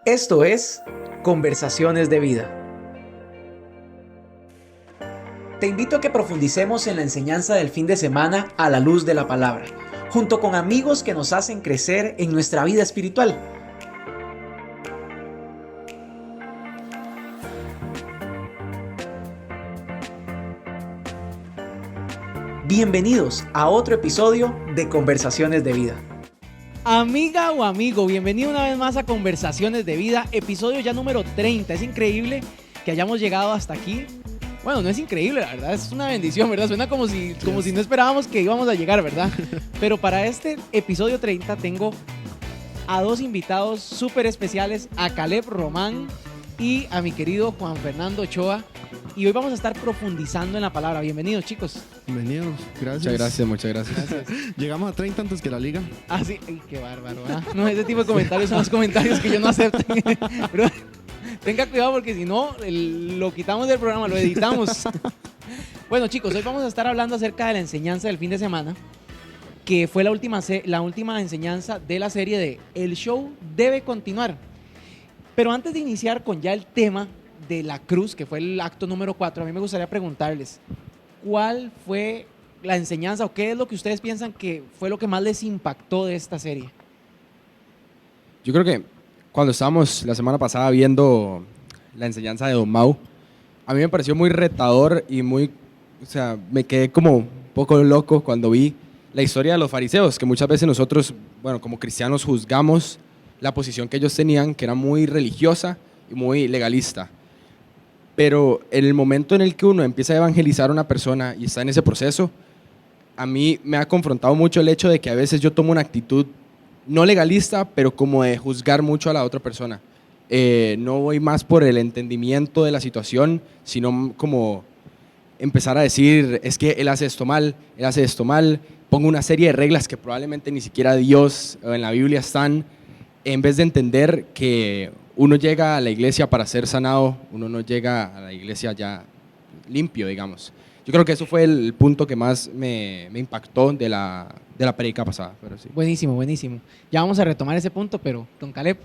Esto es Conversaciones de Vida. Te invito a que profundicemos en la enseñanza del fin de semana a la luz de la palabra, junto con amigos que nos hacen crecer en nuestra vida espiritual. Bienvenidos a otro episodio de Conversaciones de Vida. Amiga o amigo, bienvenido una vez más a Conversaciones de Vida, episodio ya número 30. Es increíble que hayamos llegado hasta aquí. Bueno, no es increíble, la verdad, es una bendición, ¿verdad? Suena como si no esperábamos que íbamos a llegar, ¿verdad? Pero para este episodio 30 tengo a dos invitados súper especiales, a Caleb Román y a mi querido Juan Fernando Ochoa. Y hoy vamos a estar profundizando en la palabra. Bienvenidos, chicos. Bienvenidos, gracias. Muchas gracias. Llegamos a 30 antes que la liga. Ah, sí. Ay, qué bárbaro, ¿verdad? No, ese tipo de comentarios son los comentarios que yo no acepto. Pero tenga cuidado porque si no, lo quitamos del programa, lo editamos. Bueno, chicos, hoy vamos a estar hablando acerca de la enseñanza del fin de semana, que fue la última enseñanza de la serie de El Show Debe Continuar. Pero antes de iniciar con ya el tema de la cruz, que fue el acto número 4, a mí me gustaría preguntarles, ¿cuál fue la enseñanza o qué es lo que ustedes piensan que fue lo que más les impactó de esta serie? Yo creo que cuando estábamos la semana pasada viendo la enseñanza de Don Mau, a mí me pareció muy retador y me quedé como un poco loco cuando vi la historia de los fariseos, que muchas veces nosotros, como cristianos juzgamos la posición que ellos tenían, que era muy religiosa y muy legalista. Pero en el momento en el que uno empieza a evangelizar a una persona y está en ese proceso, a mí me ha confrontado mucho el hecho de que a veces yo tomo una actitud no legalista, pero como de juzgar mucho a la otra persona. No voy más por el entendimiento de la situación, sino como empezar a decir, es que él hace esto mal, pongo una serie de reglas que probablemente ni siquiera Dios o en la Biblia están, en vez de entender que uno llega a la iglesia para ser sanado, uno no llega a la iglesia ya limpio, digamos. Yo creo que eso fue el punto que más me impactó de la prédica pasada. Pero sí. Buenísimo. Ya vamos a retomar ese punto, pero don Caleb.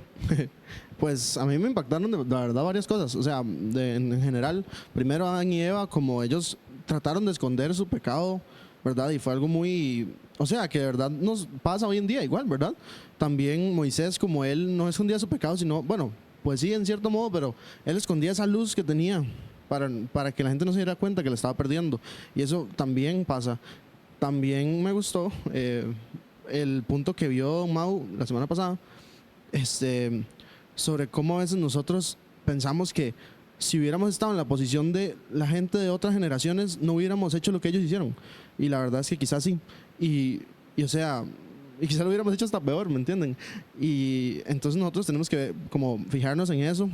Pues a mí me impactaron de verdad varias cosas. O sea, en general, primero Adán y Eva, como ellos trataron de esconder su pecado, ¿verdad? Y fue algo muy... O sea, que de verdad nos pasa hoy en día igual, ¿verdad? También Moisés, como él no escondía su pecado, sino, pues sí, en cierto modo, pero él escondía esa luz que tenía para que la gente no se diera cuenta que la estaba perdiendo. Y eso también pasa. También me gustó el punto que vio Mau la semana pasada, sobre cómo a veces nosotros pensamos que si hubiéramos estado en la posición de la gente de otras generaciones, no hubiéramos hecho lo que ellos hicieron. Y la verdad es que quizás sí. Y quizás lo hubiéramos hecho hasta peor, ¿me entienden? Y entonces nosotros tenemos que como fijarnos en eso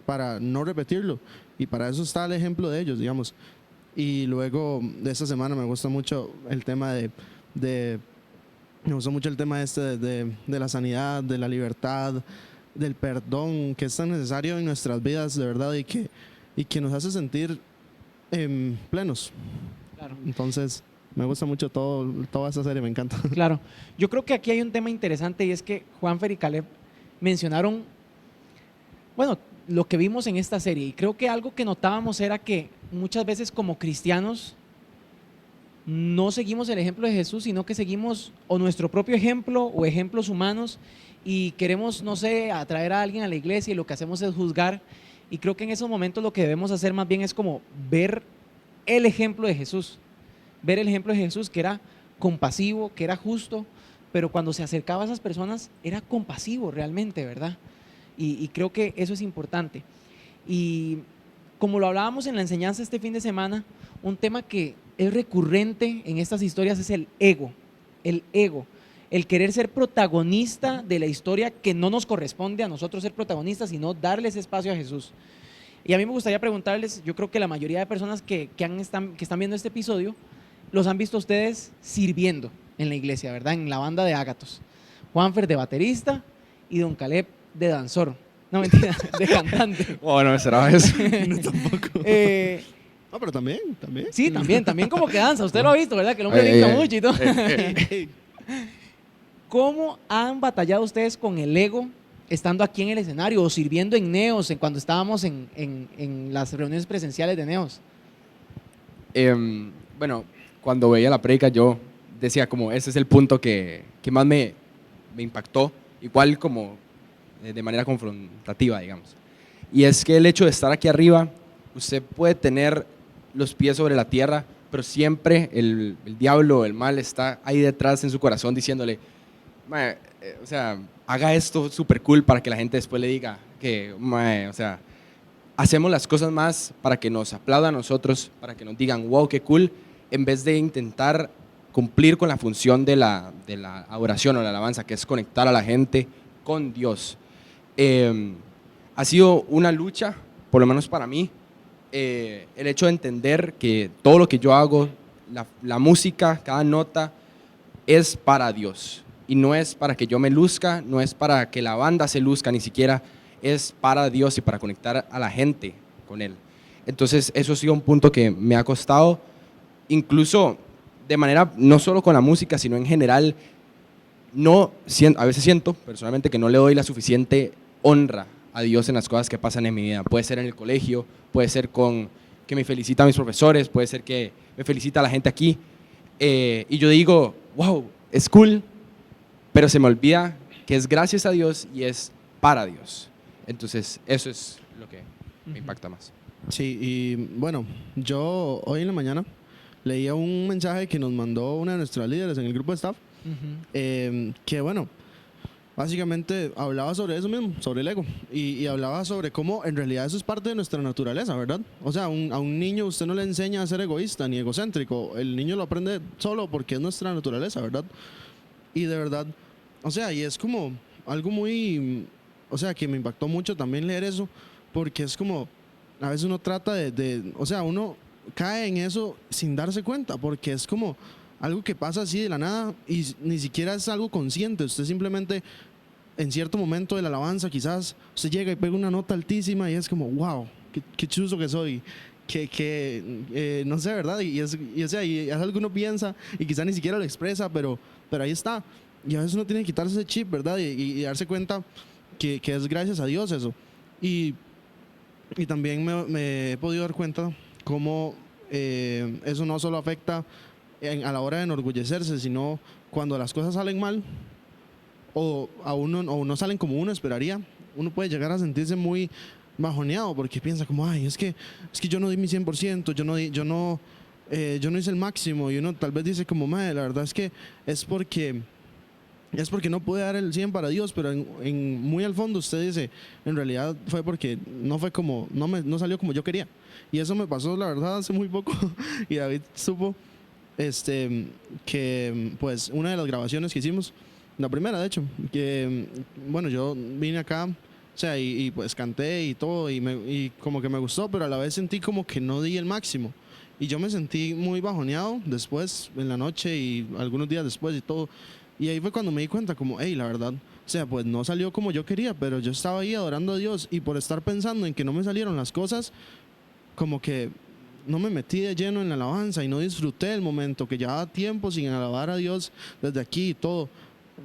para no repetirlo. Y para eso está el ejemplo de ellos, digamos. Y luego de esta semana me gusta mucho el tema me gustó mucho el tema de la sanidad, de la libertad, del perdón, que es tan necesario en nuestras vidas, de verdad, y que nos hace sentir plenos. Claro. Entonces, me gusta mucho toda esta serie, me encanta. Claro. Yo creo que aquí hay un tema interesante y es que Juanfer y Caleb mencionaron, lo que vimos en esta serie. Y creo que algo que notábamos era que muchas veces como cristianos no seguimos el ejemplo de Jesús, sino que seguimos o nuestro propio ejemplo o ejemplos humanos y queremos, atraer a alguien a la iglesia y lo que hacemos es juzgar. Y creo que en esos momentos lo que debemos hacer más bien es como ver el ejemplo de Jesús. Ver el ejemplo de Jesús, que era compasivo, que era justo, pero cuando se acercaba a esas personas era compasivo realmente, ¿verdad? Y creo que eso es importante. Y como lo hablábamos en la enseñanza este fin de semana, un tema que es recurrente en estas historias es el ego, el querer ser protagonista de la historia que no nos corresponde a nosotros ser protagonistas, sino darles espacio a Jesús. Y a mí me gustaría preguntarles, yo creo que la mayoría de personas que están viendo este episodio, los han visto ustedes sirviendo en la iglesia, ¿verdad? En la banda de Ágatos. Juanfer de baterista y don Caleb de danzor. No, mentira, de cantante. No me esperaba eso. No, tampoco. No, pero también. Sí, también como que danza. Usted lo ha visto, ¿verdad? Que el hombre brinca mucho y todo. ¿Cómo han batallado ustedes con el ego estando aquí en el escenario o sirviendo en Neos, cuando estábamos en las reuniones presenciales de Neos? Bueno, cuando veía la prédica yo decía como ese es el punto que más me impactó, igual como de manera confrontativa, digamos. Y es que el hecho de estar aquí arriba, usted puede tener los pies sobre la tierra, pero siempre el diablo, el mal está ahí detrás en su corazón diciéndole, "Mae, o sea, haga esto súper cool para que la gente después le diga que, mae, o sea, hacemos las cosas más para que nos aplaudan a nosotros, para que nos digan, wow, qué cool, en vez de intentar cumplir con la función de la adoración o la alabanza, que es conectar a la gente con Dios. Ha sido una lucha, por lo menos para mí, el hecho de entender que todo lo que yo hago, la música, cada nota, es para Dios. Y no es para que yo me luzca, no es para que la banda se luzca, ni siquiera es para Dios y para conectar a la gente con Él. Entonces, eso ha sido un punto que me ha costado, incluso de manera, no solo con la música, sino en general, a veces siento personalmente que no le doy la suficiente honra a Dios en las cosas que pasan en mi vida. Puede ser en el colegio, puede ser con que me felicitan mis profesores, puede ser que me felicita la gente aquí. Y yo digo, wow, es cool, pero se me olvida que es gracias a Dios y es para Dios. Entonces, eso es lo que me impacta más. Sí, y bueno, yo hoy en la mañana leía un mensaje que nos mandó una de nuestras líderes en el grupo de staff, que bueno, básicamente hablaba sobre eso mismo, sobre el ego, y hablaba sobre cómo en realidad eso es parte de nuestra naturaleza, ¿verdad? O sea, a un niño usted no le enseña a ser egoísta ni egocéntrico, el niño lo aprende solo porque es nuestra naturaleza, ¿verdad? Y de verdad, o sea, y es como algo muy, o sea, que me impactó mucho también leer eso, porque es como, a veces uno trata o sea, uno cae en eso sin darse cuenta, porque es como algo que pasa así de la nada y ni siquiera es algo consciente. Usted simplemente en cierto momento de la alabanza quizás usted llega y pega una nota altísima y es como wow, qué chuzo que soy, no sé, ¿verdad? O sea, y es algo que uno piensa y quizás ni siquiera lo expresa, pero ahí está. Y a veces uno tiene que quitarse ese chip, ¿verdad? Y darse cuenta que es gracias a Dios eso. Y también me he podido dar cuenta cómo eso no solo afecta a la hora de enorgullecerse, sino cuando las cosas salen mal o no salen como uno esperaría, uno puede llegar a sentirse muy bajoneado porque piensa como, ay, es que yo no di mi 100%, yo no hice el máximo, y uno tal vez dice como, madre, la verdad es que es porque no pude dar el 100 para Dios, pero muy al fondo usted dice, en realidad fue porque no salió como yo quería. Y eso me pasó, la verdad, hace muy poco. Y David supo que pues una de las grabaciones que hicimos, la primera de hecho, que bueno, yo vine acá, o sea, y pues canté y todo, y como que me gustó, pero a la vez sentí como que no di el máximo. Y yo me sentí muy bajoneado después, en la noche y algunos días después y todo. Y ahí fue cuando me di cuenta como, hey, la verdad, o sea, pues no salió como yo quería, pero yo estaba ahí adorando a Dios, y por estar pensando en que no me salieron las cosas, como que no me metí de lleno en la alabanza y no disfruté el momento, que llevaba tiempo sin alabar a Dios desde aquí y todo,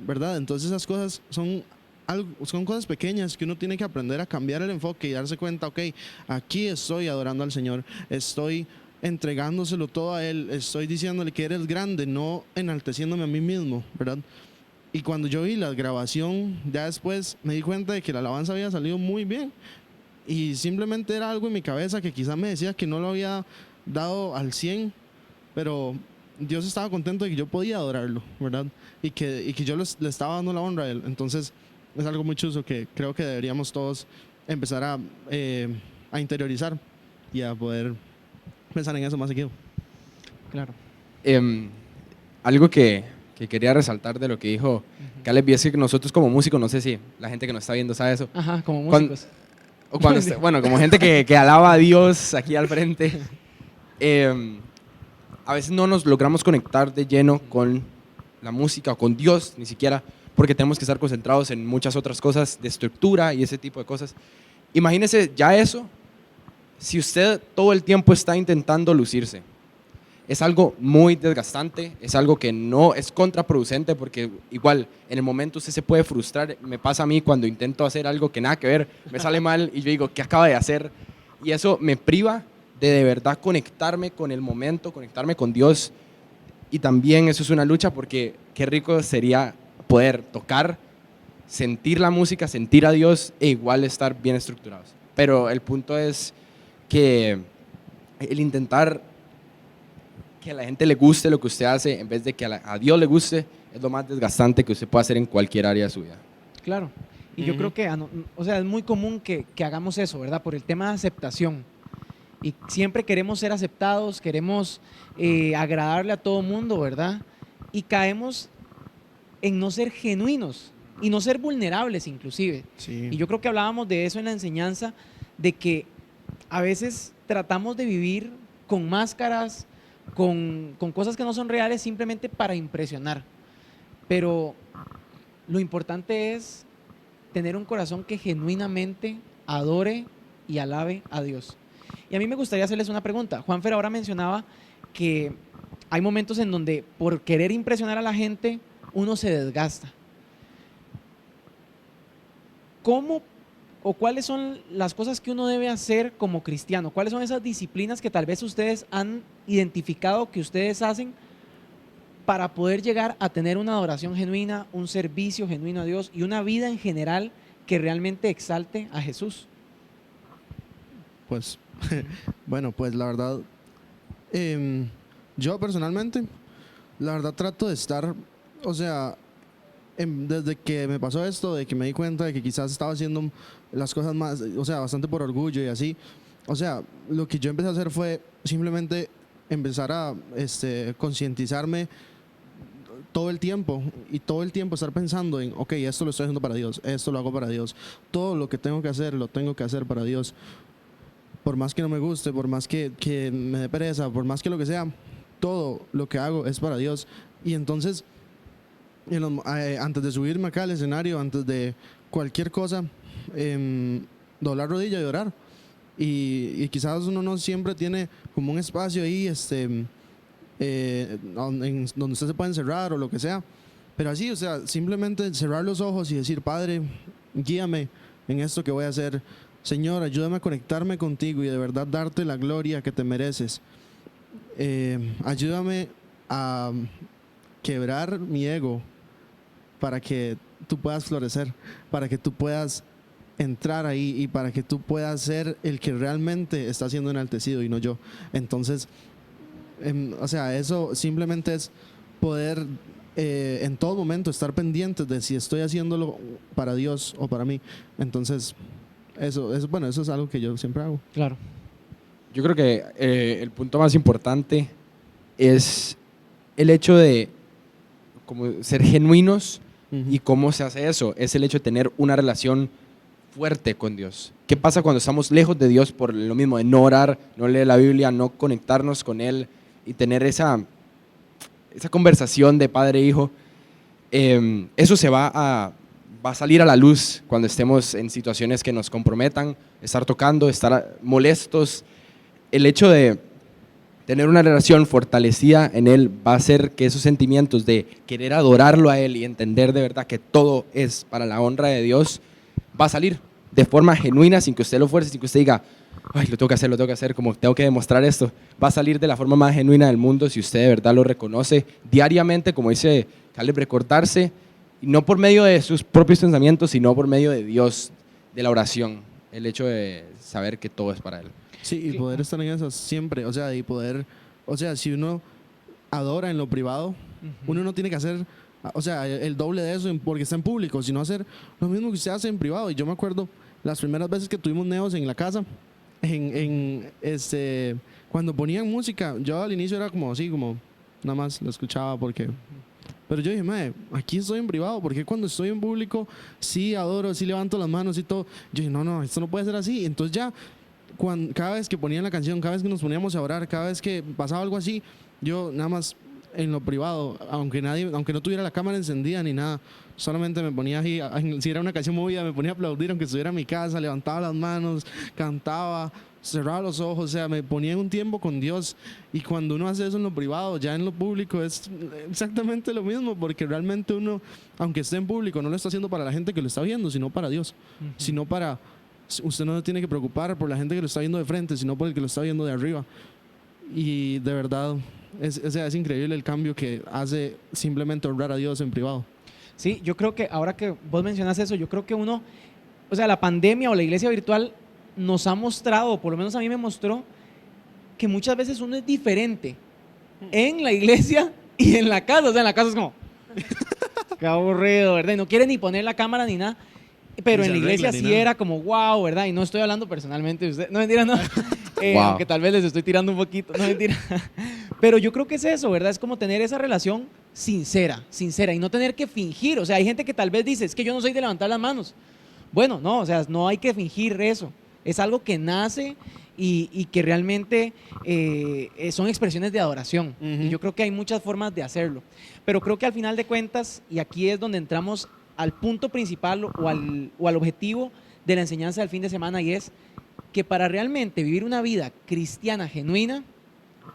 ¿verdad? Entonces esas cosas son cosas pequeñas que uno tiene que aprender a cambiar el enfoque y darse cuenta, ok, aquí estoy adorando al Señor, estoy entregándoselo todo a Él, estoy diciéndole que eres grande, no enalteciéndome a mí mismo, ¿verdad? Y cuando yo vi la grabación, ya después me di cuenta de que la alabanza había salido muy bien, y simplemente era algo en mi cabeza que quizás me decía que no lo había dado al 100, pero Dios estaba contento de que yo podía adorarlo, ¿verdad? Y que yo le estaba dando la honra a Él. Entonces es algo muy chuzo que creo que deberíamos todos empezar a interiorizar y a poder pensar en eso más seguido. Claro. Algo que quería resaltar de lo que dijo Caleb, y es que nosotros como músicos, no sé si la gente que nos está viendo sabe eso. Ajá, como músicos. Bueno, como gente que alaba a Dios aquí al frente, a veces no nos logramos conectar de lleno con la música o con Dios ni siquiera, porque tenemos que estar concentrados en muchas otras cosas de estructura y ese tipo de cosas. Imagínese ya eso, si usted todo el tiempo está intentando lucirse, es algo muy desgastante, es algo que no es contraproducente porque igual en el momento usted se puede frustrar. Me pasa a mí cuando intento hacer algo que nada que ver, me sale mal y yo digo, ¿qué acaba de hacer? Y eso me priva de verdad conectarme con el momento, conectarme con Dios. Y también eso es una lucha porque qué rico sería poder tocar, sentir la música, sentir a Dios e igual estar bien estructurados. Pero el punto es que el intentar que a la gente le guste lo que usted hace en vez de que a Dios le guste es lo más desgastante que usted puede hacer en cualquier área de su vida. Claro. Y yo creo que, o sea, es muy común que hagamos eso, ¿verdad? Por el tema de aceptación. Y siempre queremos ser aceptados, queremos agradarle a todo mundo, ¿verdad? Y caemos en no ser genuinos y no ser vulnerables inclusive. Sí. Y yo creo que hablábamos de eso en la enseñanza, de que a veces tratamos de vivir con máscaras, con cosas que no son reales simplemente para impresionar. Pero lo importante es tener un corazón que genuinamente adore y alabe a Dios. Y a mí me gustaría hacerles una pregunta. Juanfer ahora mencionaba que hay momentos en donde por querer impresionar a la gente uno se desgasta. ¿Cómo o cuáles son las cosas que uno debe hacer como cristiano? ¿Cuáles son esas disciplinas que tal vez ustedes han identificado que ustedes hacen para poder llegar a tener una adoración genuina, un servicio genuino a Dios y una vida en general que realmente exalte a Jesús? Pues, bueno, pues la verdad, yo personalmente, la verdad trato de estar, o sea, desde que me pasó esto, de que me di cuenta de que quizás estaba haciendo las cosas más, o sea, bastante por orgullo y así, o sea, lo que yo empecé a hacer fue simplemente empezar a concientizarme todo el tiempo y todo el tiempo estar pensando en, ok, esto lo estoy haciendo para Dios, esto lo hago para Dios, todo lo que tengo que hacer, lo tengo que hacer para Dios. Por más que no me guste, por más que me dé pereza, por más que lo que sea, todo lo que hago es para Dios. Y entonces, antes de subirme acá al escenario, antes de cualquier cosa, doblar rodilla y orar. Y quizás uno no siempre tiene como un espacio ahí donde usted se puede encerrar o lo que sea. Pero así, o sea, simplemente cerrar los ojos y decir, Padre, guíame en esto que voy a hacer. Señor, ayúdame a conectarme contigo y de verdad darte la gloria que te mereces. Ayúdame a quebrar mi ego para que tú puedas florecer, para que tú puedas entrar ahí y para que tú puedas ser el que realmente está siendo enaltecido y no yo. Entonces, o sea, eso simplemente es poder en todo momento estar pendientes de si estoy haciéndolo para Dios o para mí. Entonces, bueno, eso es algo que yo siempre hago. Claro. Yo creo que el punto más importante es el hecho de como ser genuinos. ¿Y cómo se hace eso? Es el hecho de tener una relación fuerte con Dios. ¿Qué pasa cuando estamos lejos de Dios por lo mismo de no orar, no leer la Biblia, no conectarnos con Él y tener esa conversación de padre e hijo? Eso va a salir a la luz cuando estemos en situaciones que nos comprometan, estar tocando, estar molestos. El hecho de tener una relación fortalecida en Él va a hacer que esos sentimientos de querer adorarlo a Él y entender de verdad que todo es para la honra de Dios, va a salir de forma genuina, sin que usted lo fuerce, sin que usted diga, ay, lo tengo que hacer, como tengo que demostrar esto. Va a salir de la forma más genuina del mundo si usted de verdad lo reconoce diariamente, como dice Caleb, recordarse, y no por medio de sus propios pensamientos, sino por medio de Dios, de la oración, el hecho de saber que todo es para Él. Sí, y poder estar en eso siempre, o sea, y poder, o sea, si uno adora en lo privado, uno no tiene que hacer, o sea, el doble de eso porque está en público, sino hacer lo mismo que usted hace en privado. Y yo me acuerdo las primeras veces que tuvimos neos en la casa, cuando ponían música, yo al inicio era como así, como nada más lo escuchaba porque... Pero yo dije, mae, aquí estoy en privado, porque cuando estoy en público sí adoro, sí levanto las manos y todo. Yo dije, no, esto no puede ser así. Entonces ya, cada vez que ponían la canción, cada vez que nos poníamos a orar, cada vez que pasaba algo así, yo nada más en lo privado, aunque no tuviera la cámara encendida ni nada, solamente me ponía ahí, si era una canción movida, me ponía a aplaudir aunque estuviera en mi casa, levantaba las manos, cantaba, cerraba los ojos, o sea, me ponía en un tiempo con Dios. Y cuando uno hace eso en lo privado, ya en lo público es exactamente lo mismo, porque realmente uno, aunque esté en público, no lo está haciendo para la gente que lo está viendo, sino para Dios, sino para... Usted no se tiene que preocupar por la gente que lo está viendo de frente, sino por el que lo está viendo de arriba. Y de verdad, o sea, es increíble el cambio que hace simplemente honrar a Dios en privado. Sí, yo creo que ahora que vos mencionas eso, yo creo que uno, o sea, la pandemia o la iglesia virtual nos ha mostrado, por lo menos a mí me mostró, que muchas veces uno es diferente en la iglesia y en la casa. O sea, en la casa es como, qué aburrido, ¿verdad? Y no quiere ni poner la cámara ni nada. Pero Ni en se la iglesia arregla, sí ni nada. era como, wow, ¿verdad? Y no estoy hablando personalmente de usted. No, mentira, no. Wow. Aunque tal vez les estoy tirando un poquito. No, mentira. Pero yo creo que es eso, ¿verdad? Es como tener esa relación sincera, sincera. Y no tener que fingir. O sea, hay gente que tal vez dice, es que yo no soy de levantar las manos. Bueno, no, o sea, no hay que fingir eso. Es algo que nace y que realmente son expresiones de adoración. Ujú. Y yo creo que hay muchas formas de hacerlo. Pero creo que al final de cuentas, y aquí es donde entramos al punto principal o al objetivo de la enseñanza del fin de semana, y es que para realmente vivir una vida cristiana genuina,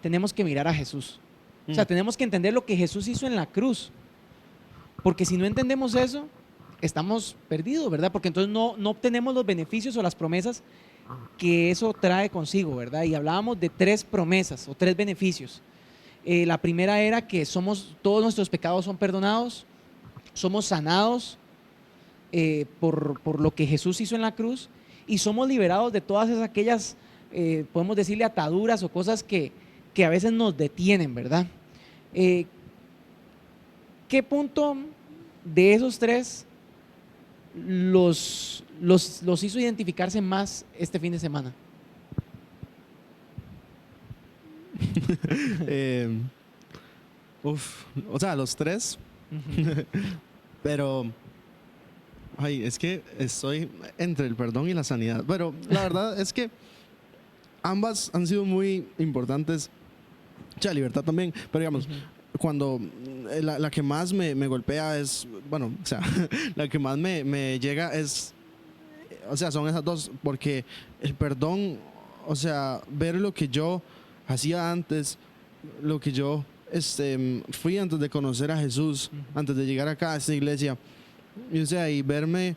tenemos que mirar a Jesús. O sea, tenemos que entender lo que Jesús hizo en la cruz. Porque si no entendemos eso, estamos perdidos, ¿verdad? Porque entonces no obtenemos los beneficios o las promesas que eso trae consigo, ¿verdad? Y hablábamos de 3 promesas o 3 beneficios. La primera era que todos nuestros pecados son perdonados, somos sanados por lo que Jesús hizo en la cruz y somos liberados de todas aquellas, podemos decirle, ataduras o cosas que a veces nos detienen, ¿verdad? ¿Qué punto de esos 3 los hizo identificarse más este fin de semana? O sea, los 3, pero ay, es que estoy entre el perdón y la sanidad. Pero la verdad es que ambas han sido muy importantes. O sea, libertad también. Pero digamos, cuando la que más me golpea es, bueno, o sea, la que más me llega es, o sea, son esas dos. Porque el perdón, o sea, ver lo que yo hacía antes, lo que yo fui antes de conocer a Jesús, antes de llegar acá a esta iglesia. Y, o sea, y verme,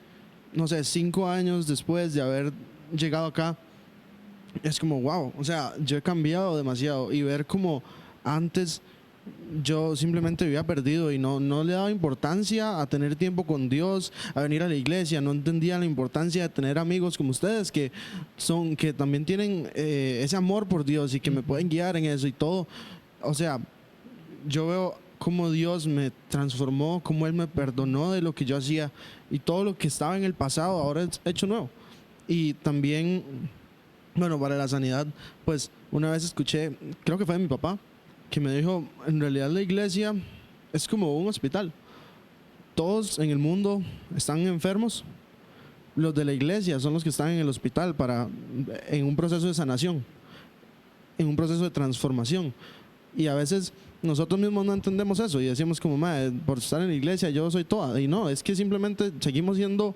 no sé, 5 años después de haber llegado acá, es como, wow, o sea, yo he cambiado demasiado. Y ver como antes yo simplemente vivía perdido y no le daba importancia a tener tiempo con Dios, a venir a la iglesia, no entendía la importancia de tener amigos como ustedes que también tienen ese amor por Dios y que me pueden guiar en eso y todo. O sea, yo veo cómo Dios me transformó, cómo Él me perdonó de lo que yo hacía y todo lo que estaba en el pasado ahora es hecho nuevo. Y también, bueno, para la sanidad, pues una vez escuché, creo que fue de mi papá, que me dijo, en realidad la iglesia es como un hospital. Todos en el mundo están enfermos. Los de la iglesia son los que están en el hospital en un proceso de sanación, en un proceso de transformación. Y a veces nosotros mismos no entendemos eso y decimos como, por estar en la iglesia yo soy toda. Y no, es que simplemente seguimos siendo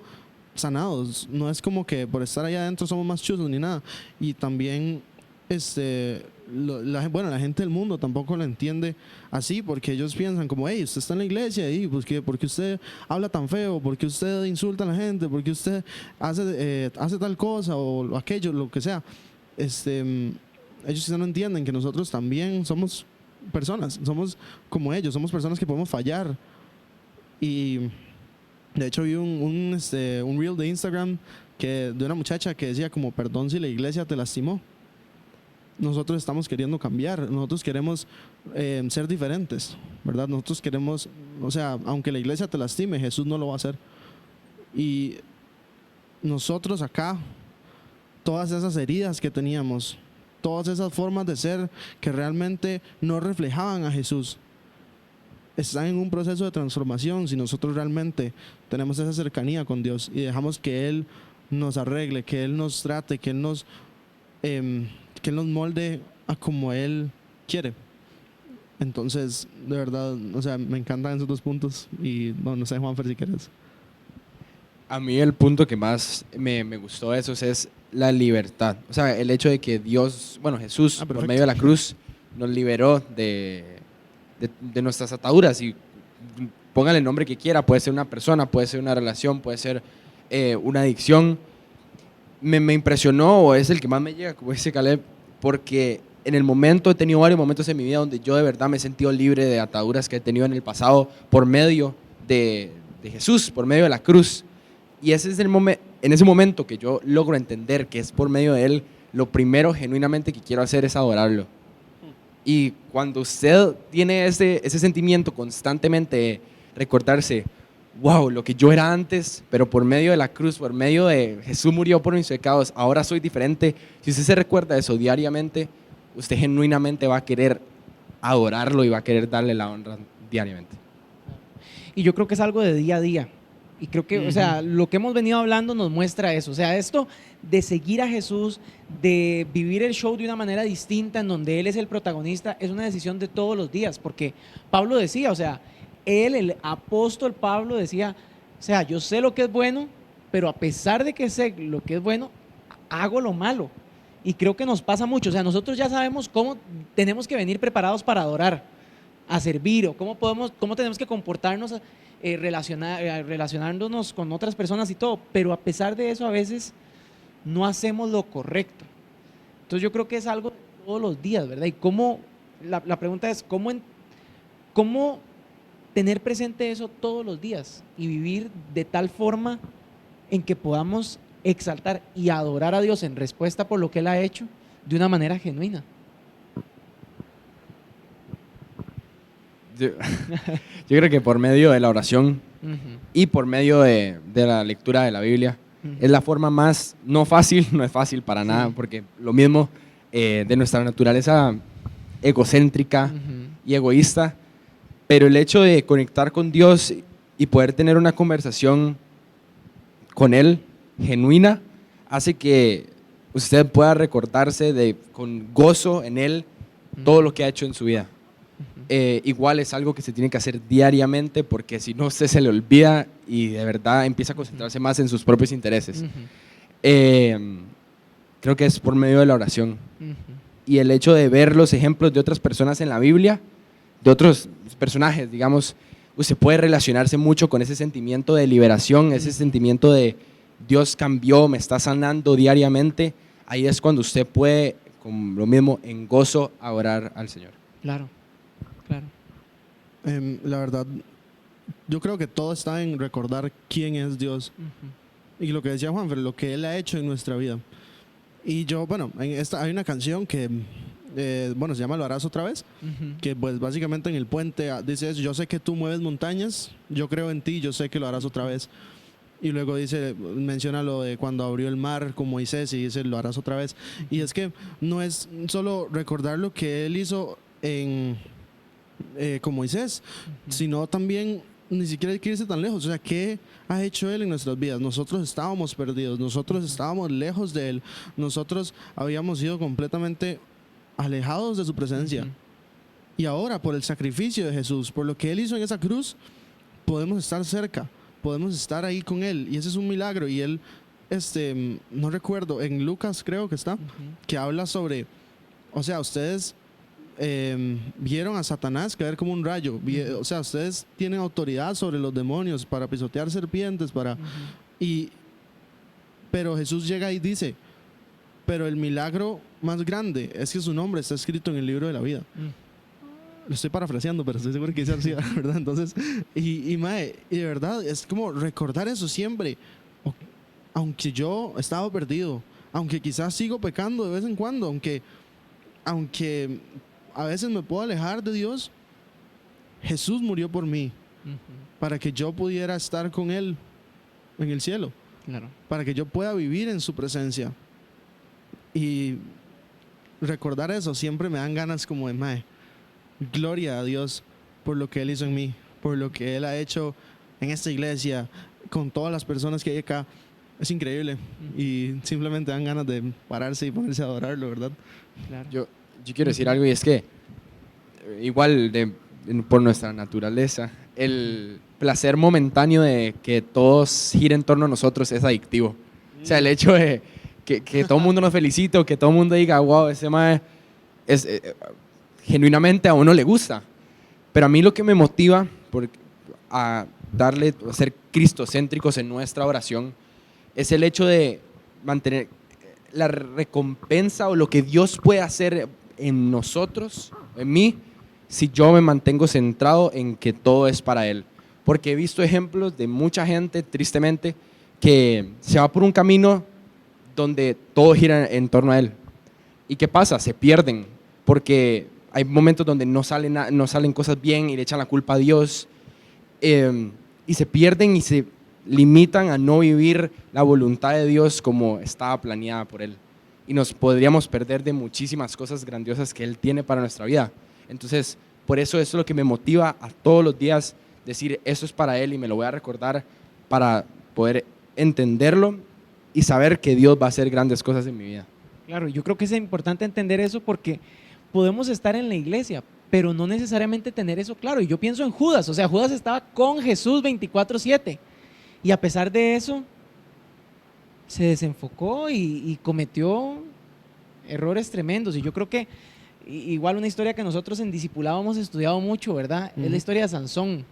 sanados. No es como que por estar allá adentro somos más chuzos ni nada. Y también la gente del mundo tampoco lo entiende así, porque ellos piensan como, hey, usted está en la iglesia y pues ¿por qué usted habla tan feo? ¿Por qué usted insulta a la gente? ¿Por qué usted hace tal cosa o aquello, lo que sea? Ellos no entienden que nosotros también somos personas, somos como ellos, somos personas que podemos fallar. Y de hecho vi un reel de Instagram de una muchacha que decía como, perdón si la iglesia te lastimó. Nosotros estamos queriendo cambiar, nosotros queremos ser diferentes, ¿verdad? Nosotros queremos, o sea, aunque la iglesia te lastime, Jesús no lo va a hacer. Y nosotros acá, todas esas heridas que teníamos, todas esas formas de ser que realmente no reflejaban a Jesús, están en un proceso de transformación si nosotros realmente tenemos esa cercanía con Dios y dejamos que Él nos arregle, que Él nos trate, que Él nos molde a como Él quiere. Entonces, de verdad, o sea, me encantan esos dos puntos. Y bueno, no sé, Juanfer, si quieres. A mí el punto que más me gustó de esos es la libertad. O sea, el hecho de que Dios, bueno, Jesús, por Perfecto. medio de la cruz, nos liberó de nuestras ataduras. Y póngale el nombre que quiera, puede ser una persona, puede ser una relación, puede ser una adicción. Me impresionó, o es el que más me llega, como dice Caleb, porque en el momento, he tenido varios momentos en mi vida donde yo de verdad me he sentido libre de ataduras que he tenido en el pasado por medio de Jesús, por medio de la cruz. Y ese es en ese momento que yo logro entender que es por medio de Él, lo primero genuinamente que quiero hacer es adorarlo. Y cuando usted tiene ese sentimiento constantemente de recordarse, wow, lo que yo era antes, pero por medio de la cruz, por medio de Jesús murió por mis pecados, ahora soy diferente. Si usted se recuerda eso diariamente, usted genuinamente va a querer adorarlo y va a querer darle la honra diariamente. Y yo creo que es algo de día a día. Y creo que, o sea, lo que hemos venido hablando nos muestra eso. O sea, esto de seguir a Jesús, de vivir el show de una manera distinta, en donde Él es el protagonista, es una decisión de todos los días. Porque Pablo decía, o sea, él, el apóstol Pablo decía, o sea, yo sé lo que es bueno, pero a pesar de que sé lo que es bueno, hago lo malo. Y creo que nos pasa mucho. O sea, nosotros ya sabemos cómo tenemos que venir preparados para adorar, a servir, o cómo tenemos que comportarnos, relacionándonos con otras personas y todo. Pero a pesar de eso, a veces no hacemos lo correcto. Entonces yo creo que es algo de todos los días, ¿verdad? Y la pregunta es, ¿cómo tener presente eso todos los días y vivir de tal forma en que podamos exaltar y adorar a Dios en respuesta por lo que Él ha hecho de una manera genuina? Yo creo que por medio de la oración y por medio de la lectura de la Biblia es la forma más, no fácil, no es fácil para nada, porque lo mismo de nuestra naturaleza egocéntrica y egoísta, pero el hecho de conectar con Dios y poder tener una conversación con Él genuina hace que usted pueda recordarse con gozo en Él todo lo que ha hecho en su vida. Igual es algo que se tiene que hacer diariamente, porque si no, usted se le olvida y de verdad empieza a concentrarse más en sus propios intereses. Creo que es por medio de la oración. Y el hecho de ver los ejemplos de otras personas en la Biblia, de otros personajes, digamos, usted puede relacionarse mucho con ese sentimiento de liberación, ese sentimiento de Dios cambió, me está sanando diariamente. Ahí es cuando usted puede, con lo mismo, en gozo, adorar al Señor. Claro, claro. La verdad, yo creo que todo está en recordar quién es Dios. Y lo que decía Juanfer, lo que Él ha hecho en nuestra vida. Y yo, bueno, hay una canción que, se llama Lo harás otra vez, que pues básicamente en el puente dice eso: yo sé que tú mueves montañas, yo creo en ti, yo sé que lo harás otra vez. Y luego menciona lo de cuando abrió el mar con Moisés y dice, lo harás otra vez. Y es que no es solo recordar lo que Él hizo con Moisés, sino también ni siquiera hay que irse tan lejos. O sea, ¿qué ha hecho Él en nuestras vidas? Nosotros estábamos perdidos, nosotros estábamos lejos de Él, nosotros habíamos sido completamente alejados de su presencia. Y ahora, por el sacrificio de Jesús, por lo que Él hizo en esa cruz, podemos estar cerca, podemos estar ahí con Él. Y ese es un milagro. Y Él, no recuerdo, en Lucas creo que está, que habla sobre, o sea, ustedes vieron a Satanás caer como un rayo. O sea, ustedes tienen autoridad sobre los demonios para pisotear serpientes, pero Jesús llega y dice, pero el milagro más grande es que su nombre está escrito en el libro de la vida. Lo estoy parafraseando, pero estoy seguro que dice así, ¿verdad? Entonces, y de verdad, es como recordar eso siempre. Aunque yo estaba perdido, aunque quizás sigo pecando de vez en cuando, aunque a veces me puedo alejar de Dios, Jesús murió por mí, para que yo pudiera estar con Él en el cielo, Claro. para que yo pueda vivir en su presencia. Y recordar eso siempre me dan ganas como de, gloria a Dios por lo que Él hizo en mí, por lo que Él ha hecho en esta iglesia, con todas las personas que hay acá. Es increíble. Y simplemente dan ganas de pararse y ponerse a adorarlo, ¿verdad? Claro. Yo quiero decir algo, y es que igual por nuestra naturaleza, el placer momentáneo de que todos gire en torno a nosotros es adictivo. O sea, el hecho de que todo el mundo nos felicite o que todo el mundo diga, wow, ese mae es, genuinamente a uno le gusta. Pero a mí lo que me motiva a ser cristocéntricos en nuestra oración es el hecho de mantener la recompensa o lo que Dios puede hacer en nosotros, en mí, si yo me mantengo centrado en que todo es para Él. Porque he visto ejemplos de mucha gente, tristemente, que se va por un camino donde todo gira en torno a Él. ¿Y qué pasa? Se pierden, porque hay momentos donde no salen cosas bien y le echan la culpa a Dios, y se pierden y se limitan a no vivir la voluntad de Dios como estaba planeada por Él. Y nos podríamos perder de muchísimas cosas grandiosas que Él tiene para nuestra vida. Entonces, por eso es lo que me motiva a todos los días decir, eso es para Él y me lo voy a recordar para poder entenderlo y saber que Dios va a hacer grandes cosas en mi vida. Claro, yo creo que es importante entender eso porque podemos estar en la iglesia, pero no necesariamente tener eso claro. Y yo pienso en Judas, o sea, Judas estaba con Jesús 24/7 y a pesar de eso se desenfocó y cometió errores tremendos. Y yo creo que igual una historia que nosotros en Discipulado hemos estudiado mucho, ¿verdad? Es la historia de Sansón.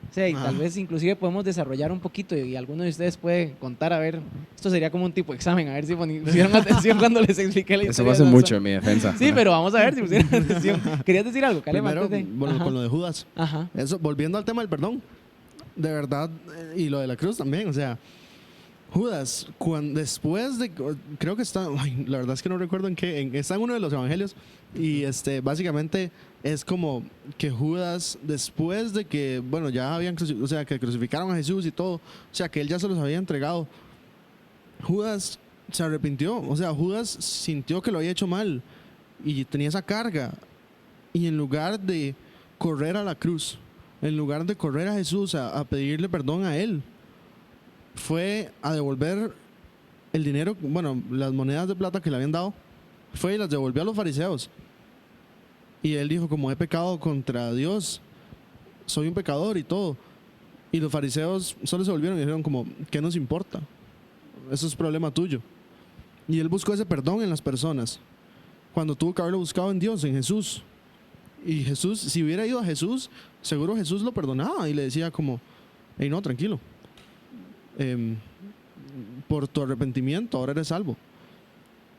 O sea, y tal vez inclusive podemos desarrollar un poquito y alguno de ustedes puede contar, a ver, esto sería como un tipo de examen, a ver si pusieron atención cuando les expliqué la historia. Eso fue hace mucho en mi defensa. Sí, pero vamos a ver si pusieron atención. ¿Querías decir algo, Caleb? Primero, antes de... bueno, con lo de Judas. Ajá. Eso, volviendo al tema del perdón, de verdad, y lo de la cruz también, o sea, Judas, después de, creo que está, la verdad es que no recuerdo está en uno de los evangelios, y básicamente es como que Judas, después de que, bueno, ya habían, o sea, que crucificaron a Jesús y todo, o sea, que él ya se los había entregado, Judas se arrepintió, o sea, Judas sintió que lo había hecho mal, y tenía esa carga, y en lugar de correr a la cruz, en lugar de correr a Jesús a pedirle perdón a él, fue a devolver el dinero, bueno, las monedas de plata que le habían dado, fue y las devolvió a los fariseos. Y él dijo, como he pecado contra Dios, soy un pecador y todo. Y los fariseos solo se volvieron y dijeron como, ¿qué nos importa? Eso es problema tuyo. Y él buscó ese perdón en las personas, cuando tuvo que haberlo buscado en Dios, en Jesús. Y Jesús, si hubiera ido a Jesús, seguro Jesús lo perdonaba y le decía como, hey, no, tranquilo. Por tu arrepentimiento ahora eres salvo.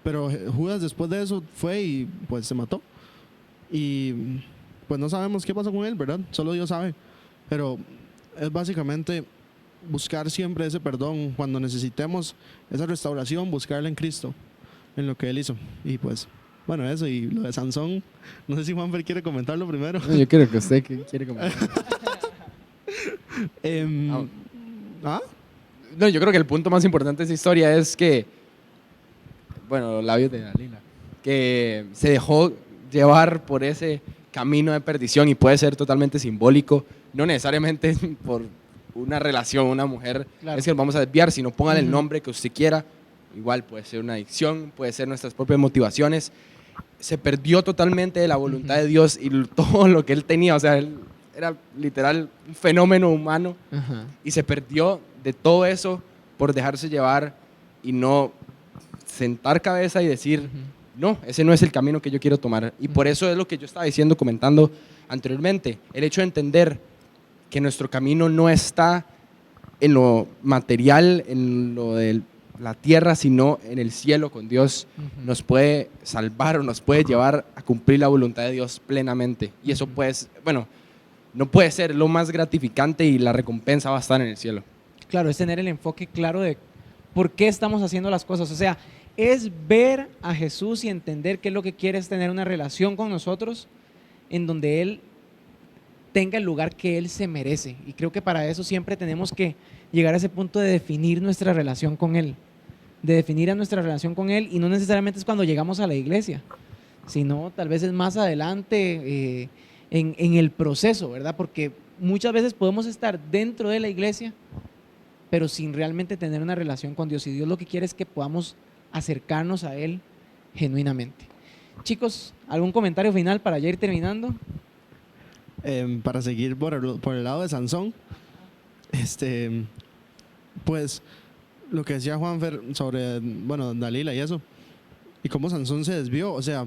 Pero Judas después de eso fue y pues se mató. Y pues no sabemos qué pasó con él, ¿verdad? Solo Dios sabe. Pero es básicamente buscar siempre ese perdón cuando necesitemos esa restauración, buscarla en Cristo, en lo que Él hizo. Y pues, bueno, eso. Y lo de Sansón, no sé si Juanfer quiere comentarlo primero. No, yo quiero que usted quiere comentar. No, yo creo que el punto más importante de esa historia es que, bueno, los labios de Dalila, que se dejó llevar por ese camino de perdición y puede ser totalmente simbólico, no necesariamente por una relación, una mujer, Claro. es que nos vamos a desviar, sino póngale el nombre que usted quiera, igual puede ser una adicción, puede ser nuestras propias motivaciones, se perdió totalmente de la voluntad de Dios y todo lo que él tenía, o sea, él era literal un fenómeno humano. Ajá. Y se perdió de todo eso por dejarse llevar y no sentar cabeza y decir, no, ese no es el camino que yo quiero tomar. Y por eso es lo que yo estaba diciendo, comentando anteriormente, el hecho de entender que nuestro camino no está en lo material, en lo de la tierra, sino en el cielo con Dios, nos puede salvar o nos puede llevar a cumplir la voluntad de Dios plenamente. Y eso pues, bueno, no puede ser lo más gratificante y la recompensa va a estar en el cielo. Claro, es tener el enfoque claro de por qué estamos haciendo las cosas. O sea, es ver a Jesús y entender que lo que quiere es tener una relación con nosotros en donde Él tenga el lugar que Él se merece. Y creo que para eso siempre tenemos que llegar a ese punto de definir nuestra relación con Él. De definir a nuestra relación con Él. Y no necesariamente es cuando llegamos a la iglesia, sino tal vez es más adelante en el proceso, ¿verdad? Porque muchas veces podemos estar dentro de la iglesia, pero sin realmente tener una relación con Dios. Y Dios lo que quiere es que podamos acercarnos a Él genuinamente. Chicos, ¿algún comentario final para ya ir terminando? Para seguir por el lado de Sansón, pues lo que decía Juanfer sobre, bueno, Dalila y eso, y cómo Sansón se desvió, o sea,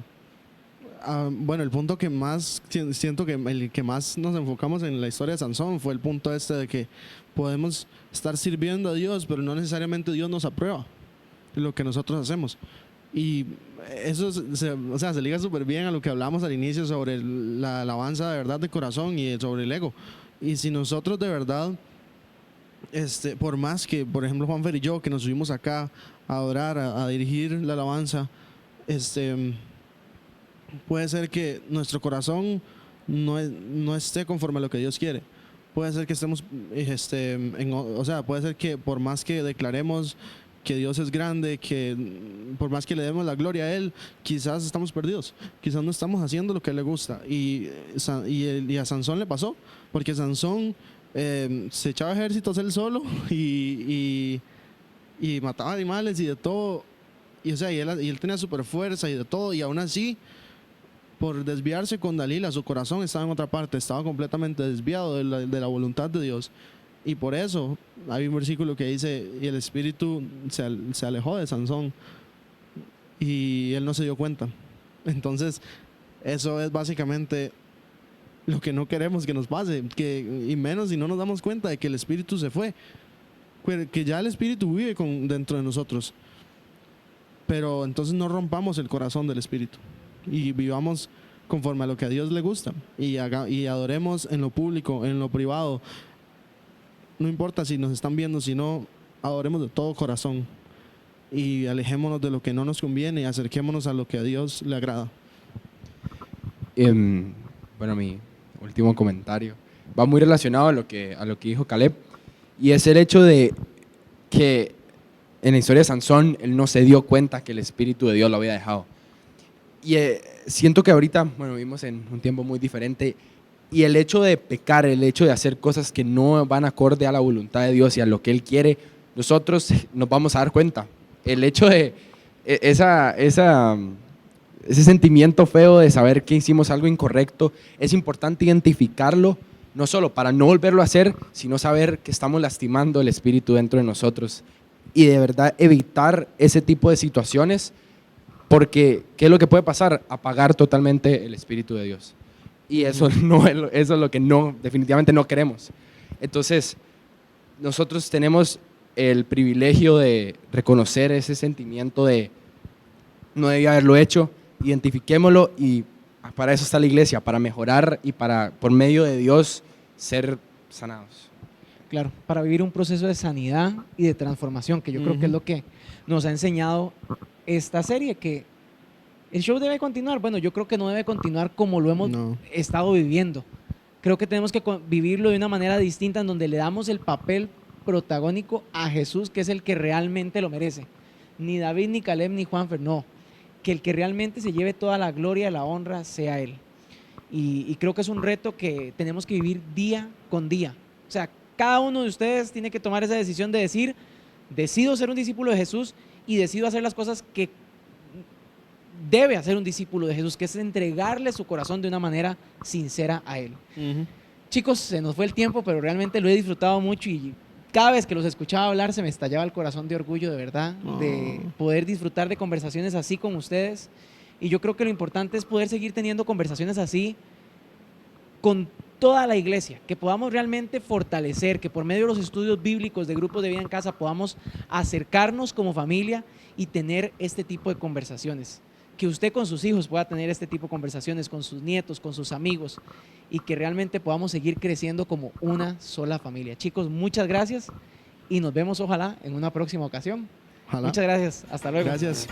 bueno, el punto que más siento que el que más nos enfocamos en la historia de Sansón fue el punto de que podemos estar sirviendo a Dios, pero no necesariamente Dios nos aprueba lo que nosotros hacemos. Y eso o sea, se liga súper bien a lo que hablamos al inicio sobre la alabanza de verdad de corazón y sobre el ego. Y si nosotros de verdad, por más que, por ejemplo, Juanfer y yo, que nos subimos acá a adorar, a dirigir la alabanza, puede ser que nuestro corazón no esté conforme a lo que Dios quiere. Puede ser que estemos, o sea, puede ser que por más que declaremos que Dios es grande, que por más que le demos la gloria a Él, quizás estamos perdidos, quizás no estamos haciendo lo que a Él le gusta. Y a Sansón le pasó, porque Sansón se echaba ejércitos él solo y mataba animales y de todo. Y, o sea, y él tenía super fuerza y de todo, y aún así, por desviarse con Dalila, su corazón estaba en otra parte, estaba completamente desviado de la voluntad de Dios. Y por eso hay un versículo que dice, y el espíritu se alejó de Sansón y él no se dio cuenta. Entonces, eso es básicamente lo que no queremos que nos pase, y menos si no nos damos cuenta de que el espíritu se fue, que ya el espíritu vive dentro de nosotros. Pero entonces no rompamos el corazón del espíritu y vivamos conforme a lo que a Dios le gusta y adoremos en lo público, en lo privado. No importa si nos están viendo, si no, adoremos de todo corazón y alejémonos de lo que no nos conviene y acerquémonos a lo que a Dios le agrada. Bueno, mi último comentario va muy relacionado a lo que dijo Caleb, y es el hecho de que en la historia de Sansón él no se dio cuenta que el Espíritu de Dios lo había dejado. Y siento que ahorita, bueno, vivimos en un tiempo muy diferente, y el hecho de pecar, el hecho de hacer cosas que no van acorde a la voluntad de Dios y a lo que Él quiere, nosotros nos vamos a dar cuenta. El hecho de ese sentimiento feo de saber que hicimos algo incorrecto, es importante identificarlo, no solo para no volverlo a hacer, sino saber que estamos lastimando el Espíritu dentro de nosotros y de verdad evitar ese tipo de situaciones, porque ¿qué es lo que puede pasar? Apagar totalmente el Espíritu de Dios. Y eso es lo que definitivamente no queremos. Entonces, nosotros tenemos el privilegio de reconocer ese sentimiento de no debía haberlo hecho, identifiquémoslo, y para eso está la iglesia, para mejorar y para, por medio de Dios, ser sanados. Claro, para vivir un proceso de sanidad y de transformación, que yo creo que es lo que nos ha enseñado esta serie, que el show debe continuar. Bueno, yo creo que no debe continuar como lo hemos estado viviendo. Creo que tenemos que vivirlo de una manera distinta, en donde le damos el papel protagónico a Jesús, que es el que realmente lo merece. Ni David, ni Caleb, ni Juanfer, no. Que el que realmente se lleve toda la gloria y la honra sea Él. Y creo que es un reto que tenemos que vivir día con día. O sea, cada uno de ustedes tiene que tomar esa decisión de decir, decido ser un discípulo de Jesús y decido hacer las cosas que debe hacer un discípulo de Jesús, que es entregarle su corazón de una manera sincera a Él. Chicos, se nos fue el tiempo, pero realmente lo he disfrutado mucho, y cada vez que los escuchaba hablar se me estallaba el corazón de orgullo, de verdad, de poder disfrutar de conversaciones así con ustedes. Y yo creo que lo importante es poder seguir teniendo conversaciones así con toda la iglesia, que podamos realmente fortalecer, que por medio de los estudios bíblicos de grupos de vida en casa podamos acercarnos como familia y tener este tipo de conversaciones. Que usted con sus hijos pueda tener este tipo de conversaciones, con sus nietos, con sus amigos, y que realmente podamos seguir creciendo como una sola familia. Chicos, muchas gracias y nos vemos ojalá en una próxima ocasión. Ojalá. Muchas gracias. Hasta luego. Gracias.